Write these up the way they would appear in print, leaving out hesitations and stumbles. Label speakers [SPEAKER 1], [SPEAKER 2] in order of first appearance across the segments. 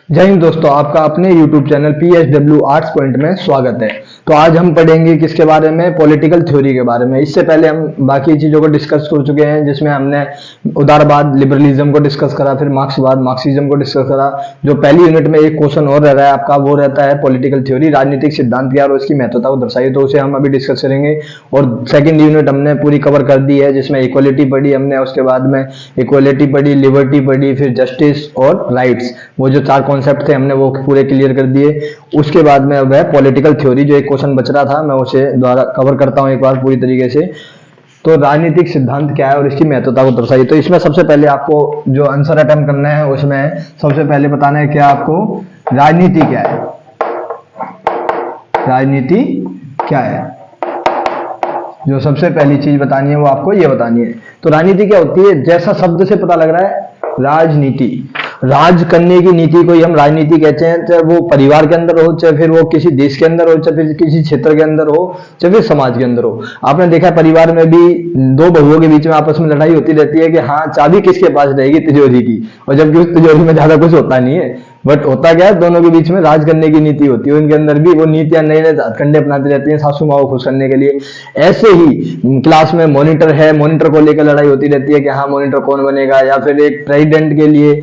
[SPEAKER 1] जय हिंद दोस्तों, आपका अपने YouTube channel PSW arts point में स्वागत है। तो आज हम पढ़ेंगे किसके बारे में, पॉलिटिकल थ्योरी के बारे में। इससे पहले हम बाकी चीज़ों को डिस्कस कर चुके हैं, जिसमें हमने उदारवाद लिबरलिज्म को डिस्कस करा, फिर मार्क्सवाद मार्क्सिज्म को डिस्कस करा। जो पहली यूनिट में एक क्वेश्चन और रह रहा है आपका, वो रहता है पॉलिटिकल थ्योरी, राजनीतिक सिद्धांत क्या और उसकी महत्वता को दर्शाइए, तो उसे हम अभी डिस्कस करेंगे। और सेकेंड यूनिट हमने पूरी कवर कर दी है, जिसमें इक्वलिटी पढ़ी हमने, उसके बाद में इक्वलिटी पढ़ी, लिबर्टी पढ़ी, फिर जस्टिस और राइट्स, वो जो चार कॉन्सेप्ट थे हमने वो पूरे क्लियर कर दिए। उसके बाद में अब है पॉलिटिकल थ्योरी, जो एक क्वेश्चन बच रहा था, मैं उसे द्वारा कवर करता हूं एक बार पूरी तरीके से। तो राजनीतिक सिद्धांत क्या है और इसकी महत्वता को दर्शाइए। तो इसमें सबसे पहले आपको जो आंसर अटेम्प्ट करना है, उसमें सबसे पहले बताना है क्या आपको, राजनीति क्या है। राजनीति क्या है, जो सबसे पहली चीज बतानी है वो आपको ये बतानी है। तो राजनीति क्या होती है, जैसा शब्द से पता लग रहा है, राजनीति, राज करने की नीति को ही हम राजनीति कहते हैं। चाहे वो परिवार के अंदर हो, चाहे फिर वो किसी देश के अंदर हो, चाहे फिर किसी क्षेत्र के अंदर हो, चाहे फिर समाज के अंदर हो। आपने देखा परिवार में भी दो बहुओं के बीच में आपस में लड़ाई होती रहती है कि हाँ चाबी किसके पास रहेगी, तिजोरी की, और जबकि उस तिजोरी में ज्यादा कुछ होता नहीं है। बट होता क्या है, दोनों के बीच में राज करने की नीति होती है, उनके अंदर भी वो नीतियां नए नए हथकंडे अपनाती रहती हैं सासू माँ को खुश करने के लिए। ऐसे ही क्लास में मॉनिटर है, मॉनिटर को लेकर लड़ाई होती रहती है कि हाँ मॉनिटर कौन बनेगा, या फिर एक प्रेसिडेंट के लिए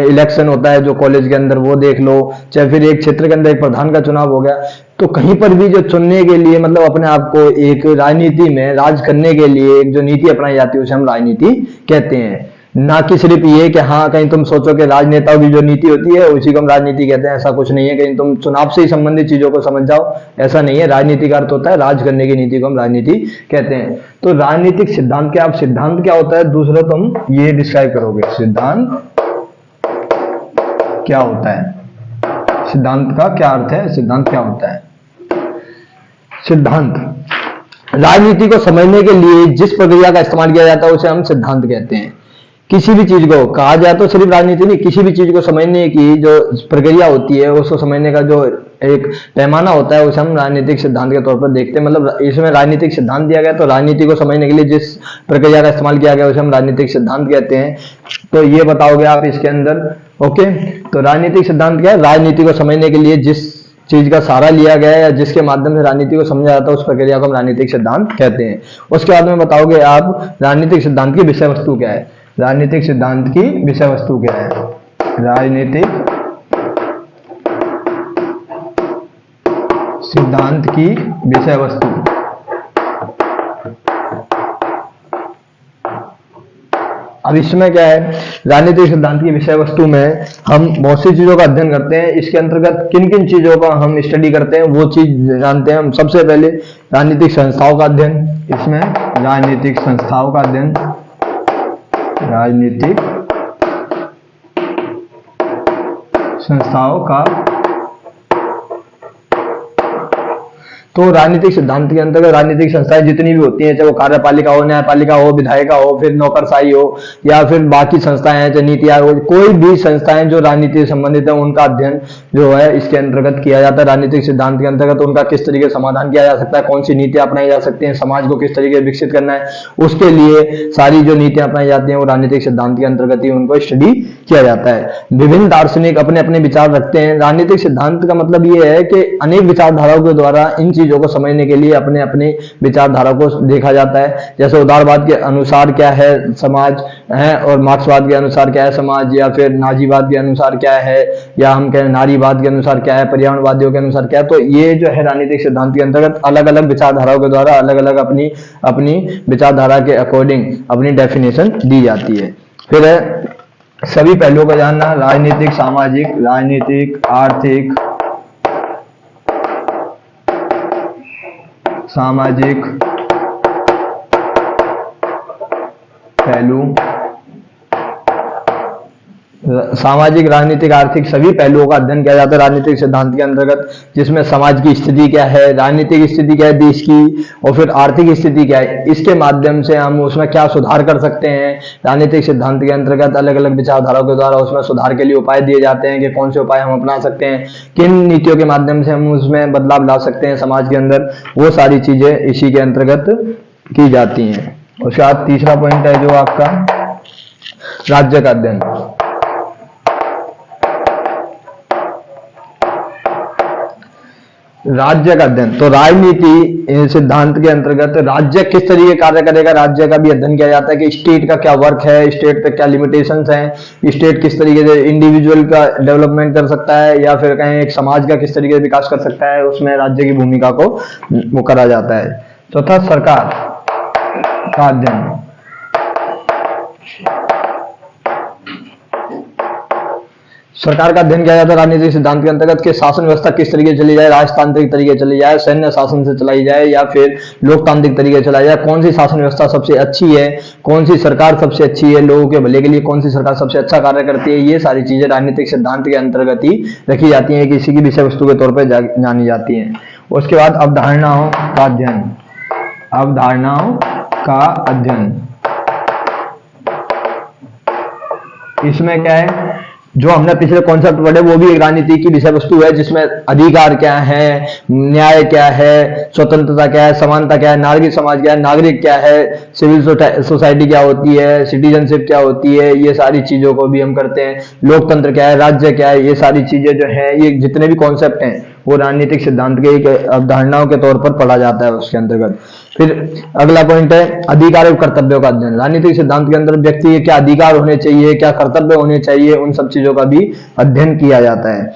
[SPEAKER 1] इलेक्शन होता है जो कॉलेज के अंदर, वो देख लो, चाहे फिर एक क्षेत्र के अंदर एक प्रधान का चुनाव हो गया। तो कहीं पर भी जो चुनने के लिए, मतलब अपने आप को एक राजनीति में राज करने के लिए एक जो नीति अपनाई जाती है उसे हम राजनीति कहते हैं। ना कि सिर्फ ये कि हाँ कहीं तुम सोचो कि राजनेताओं की जो नीति होती है उसी को हम राजनीति कहते हैं, ऐसा कुछ नहीं है। कहीं तुम चुनाव से ही संबंधित चीजों को समझ जाओ, ऐसा नहीं है। राजनीति का अर्थ होता है राज करने की नीति को हम राजनीति कहते हैं। तो राजनीतिक सिद्धांत क्या, अब सिद्धांत क्या होता है दूसरा तुम ये डिस्क्राइब करोगे, सिद्धांत क्या होता है, सिद्धांत का क्या अर्थ है, सिद्धांत क्या होता है। सिद्धांत राजनीति को समझने के लिए जिस प्रक्रिया का इस्तेमाल किया जाता है उसे हम सिद्धांत कहते हैं। किसी भी चीज को कहा जाए तो सिर्फ राजनीति नहीं, किसी भी चीज को समझने की जो प्रक्रिया होती है, उसको समझने का जो एक पैमाना होता है उसे हम राजनीतिक सिद्धांत के तौर पर देखते हैं। मतलब इसमें राजनीतिक सिद्धांत दिया गया, तो राजनीति को समझने के लिए जिस प्रक्रिया का इस्तेमाल किया गया उसे हम राजनीतिक सिद्धांत कहते हैं। तो ये बताओगे आप इसके अंदर, ओके। तो राजनीतिक सिद्धांत क्या है, राजनीति को समझने के लिए जिस चीज का सहारा लिया गया है या जिसके माध्यम से राजनीति को समझा जाता है उस प्रक्रिया को हम राजनीतिक सिद्धांत कहते हैं। उसके बाद में बताओगे आप राजनीतिक सिद्धांत की विषय वस्तु क्या है। राजनीतिक सिद्धांत की विषय वस्तु क्या है, राजनीतिक सिद्धांत की विषय वस्तु। अब इसमें क्या है, राजनीतिक सिद्धांत की विषय वस्तु में हम बहुत सी चीजों का अध्ययन करते हैं। इसके अंतर्गत किन किन चीजों का हम स्टडी करते हैं वो चीज जानते हैं हम। सबसे पहले राजनीतिक संस्थाओं का अध्ययन, इसमें राजनीतिक संस्थाओं का अध्ययन, राजनीतिक संस्थाओं का। तो राजनीतिक सिद्धांत के अंतर्गत राजनीतिक संस्थाएं जितनी भी होती हैं, चाहे वो कार्यपालिका हो, न्यायपालिका हो, विधायिका हो, फिर नौकरशाही हो, या फिर बाकी संस्थाएं हैं, चाहे नीति आयोग, कोई भी संस्थाएं जो राजनीति से संबंधित है उनका अध्ययन जो है इसके अंतर्गत किया जाता है। राजनीतिक सिद्धांत के अंतर्गत उनका किस तरीके से समाधान किया जा सकता है, कौन सी नीतियां अपनाई जा सकती हैं, समाज को किस तरीके से विकसित करना है, उसके लिए सारी जो नीतियां अपनाई जाती हैं वो राजनीतिक सिद्धांत के अंतर्गत ही उनको स्टडी किया जाता है। विभिन्न दार्शनिक अपने अपने विचार रखते हैं। राजनीतिक सिद्धांत का मतलब ये है कि अनेक विचारधाराओं के द्वारा इन चीजों को समझने के लिए अपने अपने विचारधारा को देखा जाता है। जैसे उदारवाद के अनुसार क्या है समाज है, और मार्क्सवाद के अनुसार क्या है समाज, या फिर नाजीवाद के अनुसार क्या है, या हम कहें नारीवाद के अनुसार क्या है, पर्यावरणवादियों के अनुसार क्या है। तो ये जो है राजनीतिक सिद्धांत के अंतर्गत अलग अलग विचारधाराओं के द्वारा अलग अलग अपनी अपनी विचारधारा के अकॉर्डिंग अपनी डेफिनेशन दी जाती है। फिर सभी पहलुओं को जानना, राजनीतिक, सामाजिक, राजनीतिक, आर्थिक, सामाजिक पहलू, सामाजिक, राजनीतिक, आर्थिक सभी पहलुओं का अध्ययन किया जाता है राजनीतिक सिद्धांत के अंतर्गत, जिसमें समाज की स्थिति क्या है, राजनीतिक स्थिति क्या है देश की, और फिर आर्थिक स्थिति क्या है, इसके माध्यम से हम उसमें क्या सुधार कर सकते हैं। राजनीतिक सिद्धांत के अंतर्गत अलग अलग विचारधाराओं के द्वारा उसमें सुधार के लिए उपाय दिए जाते हैं कि कौन से उपाय हम अपना सकते हैं, किन नीतियों के माध्यम से हम उसमें बदलाव ला सकते हैं समाज के अंदर, वो सारी चीजें इसी के अंतर्गत की जाती हैं। उसके बाद तीसरा पॉइंट है जो आपका राज्य का अध्ययन। राज्य का अध्ययन, तो राजनीति सिद्धांत के अंतर्गत राज्य किस तरीके कार्य करेगा, राज्य का भी अध्ययन किया जाता है कि स्टेट का क्या वर्क है, स्टेट पे क्या लिमिटेशंस हैं, स्टेट किस तरीके से इंडिविजुअल का डेवलपमेंट कर सकता है या फिर कहीं एक समाज का किस तरीके से विकास कर सकता है, उसमें राज्य की भूमिका को वो करा जाता है। चौथा, सरकार का अध्ययन, सरकार का अध्ययन किया जाता है राजनीतिक सिद्धांत के अंतर्गत कि शासन व्यवस्था किस तरीके से चली जाए, राजतांत्रिक तरीके से चली जाए, सैन्य शासन से चलाई जाए या फिर लोकतांत्रिक तरीके से चलाई जाए, कौन सी शासन व्यवस्था सबसे अच्छी है, कौन सी सरकार सबसे अच्छी है, लोगों के भले के लिए कौन सी सरकार सबसे अच्छा कार्य करती है, ये सारी चीजें राजनीतिक सिद्धांत के अंतर्गत ही रखी जाती है, किसी की विषय वस्तु के तौर पर जानी जाती है। उसके बाद अवधारणाओं का अध्ययन, अवधारणाओं का अध्ययन, इसमें क्या है, जो हमने पिछले कॉन्सेप्ट पढ़े वो भी एक राजनीति की विषय वस्तु है, जिसमें अधिकार क्या है, न्याय क्या है, स्वतंत्रता क्या है, समानता क्या है, नागरिक समाज क्या है, नागरिक क्या है, सिविल सोसाइटी क्या होती है, सिटीजनशिप क्या होती है, ये सारी चीजों को भी हम करते हैं। लोकतंत्र क्या है, राज्य क्या है, ये सारी चीजें जो है, ये जितने भी कॉन्सेप्ट हैं वो राजनीतिक सिद्धांत के एक अवधारणाओं के तौर पर पढ़ा जाता है उसके अंतर्गत। फिर अगला पॉइंट है अधिकार और कर्तव्यों का अध्ययन। राजनीतिक सिद्धांत के अंदर व्यक्ति के क्या अधिकार होने चाहिए, क्या कर्तव्य होने चाहिए, उन सब चीजों का भी अध्ययन किया जाता है।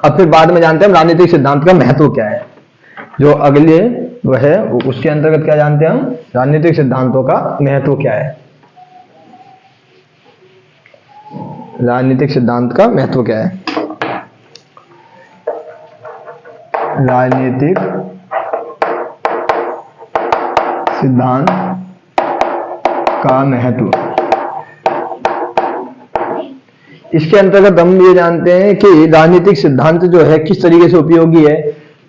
[SPEAKER 1] अब फिर बाद में जानते हैं राजनीतिक सिद्धांत का महत्व क्या है, जो अगले वो है उसके अंतर्गत क्या जानते हैं हम, राजनीतिक सिद्धांतों का महत्व क्या है, राजनीतिक सिद्धांत का महत्व क्या है। राजनीतिक सिद्धांत का महत्व, इसके अंतर्गत हम ये जानते हैं कि राजनीतिक सिद्धांत जो है किस तरीके से उपयोगी है।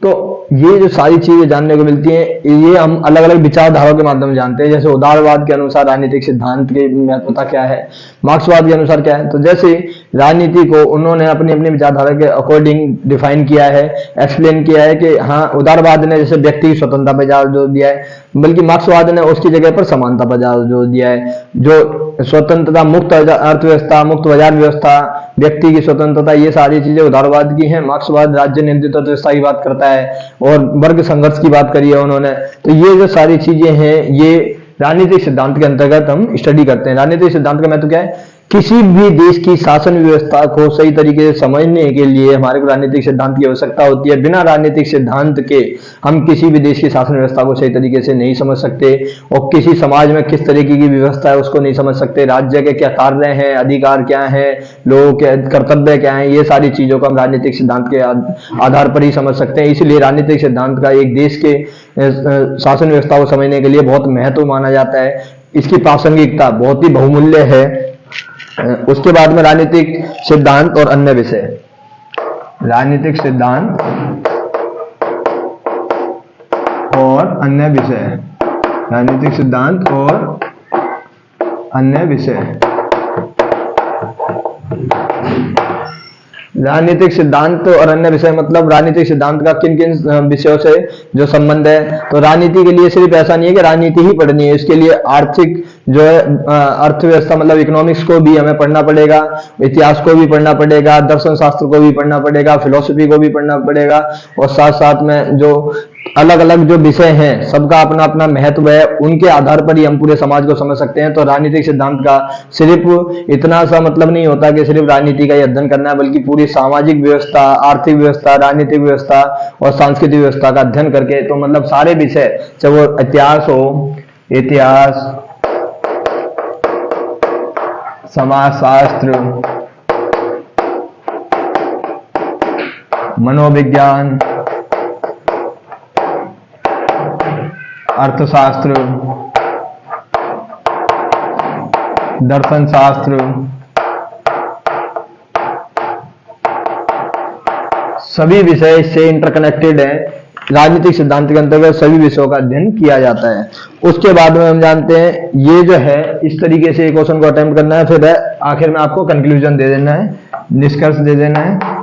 [SPEAKER 1] तो ये जो सारी चीजें जानने को मिलती हैं ये हम अलग अलग विचारधाराओं के माध्यम से जानते हैं। जैसे उदारवाद के अनुसार राजनीतिक सिद्धांत की महत्वता क्या है, मार्क्सवाद के अनुसार क्या है। तो जैसे राजनीति को उन्होंने अपनी अपनी विचारधारा के अकॉर्डिंग डिफाइन किया है, एक्सप्लेन किया है कि हाँ, उदारवाद ने जैसे व्यक्ति की स्वतंत्रता पर ज्यादा जोर दिया है, बल्कि मार्क्सवाद ने उसकी जगह पर समानता पर ज्यादा जोर दिया है। जो स्वतंत्रता, मुक्त अर्थव्यवस्था, मुक्त बाजार व्यवस्था, व्यक्ति की स्वतंत्रता, ये सारी चीजें उदारवाद की हैं। मार्क्सवाद राज्य नेतृत्व व्यवस्था की बात करता है और वर्ग संघर्ष की बात करी है उन्होंने। तो ये जो सारी चीजें हैं ये राजनीतिक सिद्धांत के अंतर्गत हम स्टडी करते हैं। राजनीतिक सिद्धांत का महत्व क्या है, किसी भी देश की शासन व्यवस्था को सही तरीके से समझने के लिए हमारे को राजनीतिक सिद्धांत की आवश्यकता होती है। बिना राजनीतिक सिद्धांत के हम किसी भी देश की शासन व्यवस्था को सही तरीके से नहीं समझ सकते और किसी समाज में किस तरीके की व्यवस्था है उसको नहीं समझ सकते। राज्य के क्या कार्य हैं, अधिकार क्या हैं, लोगों के कर्तव्य क्या हैं, ये सारी चीजों को हम राजनीतिक सिद्धांत के आधार पर ही समझ सकते हैं। इसलिए राजनीतिक सिद्धांत का एक देश के शासन व्यवस्था को समझने के लिए बहुत महत्व माना जाता है। इसकी प्रासंगिकता बहुत ही बहुमूल्य है। उसके बाद में राजनीतिक सिद्धांत और अन्य विषय, राजनीतिक सिद्धांत और अन्य विषय, राजनीतिक सिद्धांत और अन्य विषय। राजनीतिक सिद्धांत और अन्य विषय मतलब राजनीतिक सिद्धांत का किन किन विषयों से जो संबंध है। तो राजनीति के लिए सिर्फ ऐसा नहीं है कि राजनीति ही पढ़नी है, इसके लिए आर्थिक जो है अर्थव्यवस्था मतलब इकोनॉमिक्स को भी हमें पढ़ना पड़ेगा, इतिहास को भी पढ़ना पड़ेगा, दर्शन शास्त्र को भी पढ़ना पड़ेगा, फिलोसफी को भी पढ़ना पड़ेगा और साथ साथ में जो अलग अलग जो विषय हैं सबका अपना अपना महत्व है, उनके आधार पर ही हम पूरे समाज को समझ सकते हैं। तो राजनीतिक सिद्धांत का सिर्फ इतना सा मतलब नहीं होता कि सिर्फ राजनीति का ही अध्ययन करना है, बल्कि पूरी सामाजिक व्यवस्था, आर्थिक व्यवस्था, राजनीतिक व्यवस्था और सांस्कृतिक व्यवस्था का अध्ययन करके, तो मतलब सारे विषय चाहे वो इतिहास हो, इतिहास, समाजशास्त्र, मनोविज्ञान, अर्थशास्त्र, दर्शन शास्त्र, सभी विषय इससे इंटरकनेक्टेड हैं। राजनीतिक सिद्धांत के अंतर्गत सभी विषयों का अध्ययन किया जाता है। उसके बाद में हम जानते हैं ये जो है इस तरीके से क्वेश्चन को अटेम्प्ट करना है, फिर आखिर में आपको कंक्लूजन दे देना है, निष्कर्ष दे देना है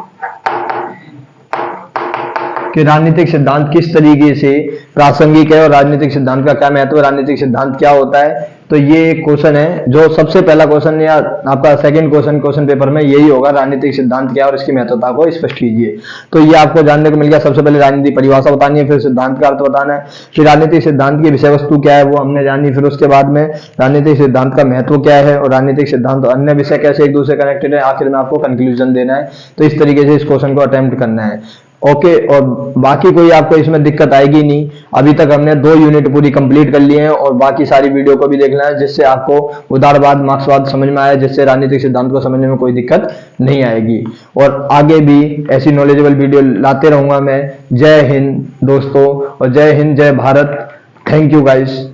[SPEAKER 1] कि राजनीतिक सिद्धांत किस तरीके से प्रासंगिक है और राजनीतिक सिद्धांत का क्या महत्व है, राजनीतिक सिद्धांत क्या होता है, तो ये एक क्वेश्चन है, जो सबसे पहला क्वेश्चन या आपका सेकंड क्वेश्चन पेपर में यही होगा, राजनीतिक सिद्धांत क्या है और इसकी महत्वता को स्पष्ट कीजिए। तो ये आपको जानने को मिल गया। सबसे पहले राजनीति परिभाषा बतानी है, फिर सिद्धांत का अर्थ बताना है, फिर राजनीतिक सिद्धांत की विषय वस्तु क्या है वो हमने जानी, फिर उसके बाद में राजनीतिक सिद्धांत का महत्व क्या है और राजनीतिक सिद्धांत और अन्य विषय कैसे एक दूसरे कनेक्टेड है, आखिर में आपको कंक्लूजन देना है। तो इस तरीके से इस क्वेश्चन को अटेम्प्ट करना है। ओके, और बाकी कोई आपको इसमें दिक्कत आएगी नहीं। अभी तक हमने 2 यूनिट पूरी कंप्लीट कर लिए हैं और बाकी सारी वीडियो को भी देखना है, जिससे आपको उदारवाद मार्क्सवाद समझ में आए, जिससे राजनीतिक सिद्धांत को समझने में कोई दिक्कत नहीं आएगी। और आगे भी ऐसी नॉलेजेबल वीडियो लाते रहूंगा मैं। जय हिंद दोस्तों, और जय हिंद, जय भारत। Thank you guys.